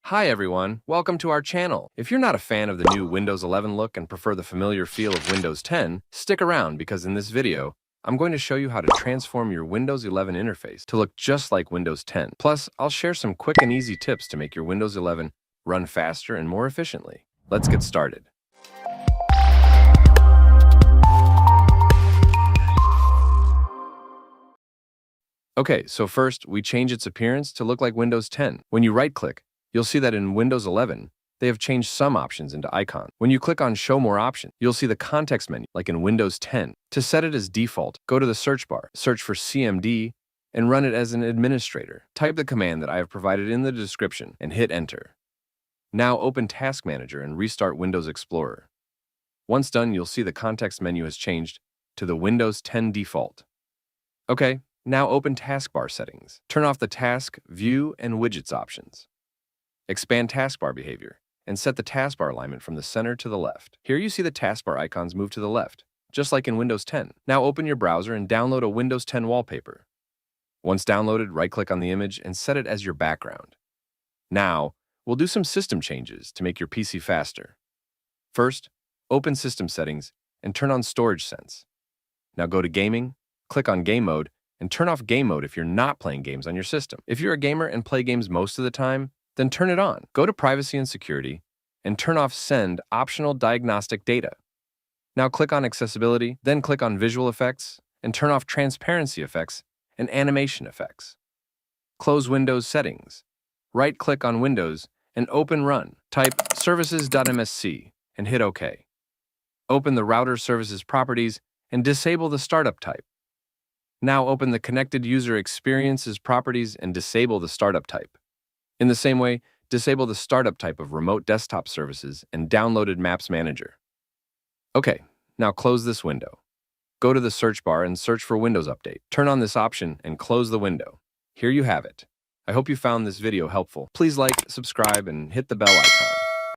Hi everyone, welcome to our channel. If you're not a fan of the new Windows 11 look and prefer the familiar feel of Windows 10, stick around because in this video, I'm going to show you how to transform your Windows 11 interface to look just like Windows 10. Plus, I'll share some quick and easy tips to make your Windows 11 run faster and more efficiently. Let's get started. Okay, so first, we change its appearance to look like Windows 10. When you right-click, you'll see that in Windows 11, they have changed some options into icons. When you click on Show More Options, you'll see the context menu, like in Windows 10. To set it as default, go to the search bar, search for CMD, and run it as an administrator. Type the command that I have provided in the description and hit Enter. Now open Task Manager and restart Windows Explorer. Once done, you'll see the context menu has changed to the Windows 10 default. Okay, now open Taskbar settings. Turn off the Task, View, and Widgets options. Expand taskbar behavior, and set the taskbar alignment from the center to the left. Here you see the taskbar icons move to the left, just like in Windows 10. Now open your browser and download a Windows 10 wallpaper. Once downloaded, right-click on the image and set it as your background. Now, we'll do some system changes to make your PC faster. First, open System Settings and turn on Storage Sense. Now go to Gaming, click on Game Mode, and turn off Game Mode if you're not playing games on your system. If you're a gamer and play games most of the time, then turn it on. Go to Privacy and Security and turn off Send Optional Diagnostic Data. Now click on Accessibility, then click on Visual Effects and turn off Transparency Effects and Animation Effects. Close Windows Settings. Right-click on Windows and open Run. Type services.msc and hit OK. Open the Router Services Properties and disable the Startup type. Now open the Connected User Experiences Properties and disable the Startup type. In the same way, disable the startup type of Remote Desktop Services and Downloaded Maps Manager. Okay, now close this window. Go to the search bar and search for Windows Update. Turn on this option and close the window. Here you have it. I hope you found this video helpful. Please like, subscribe, and hit the bell icon.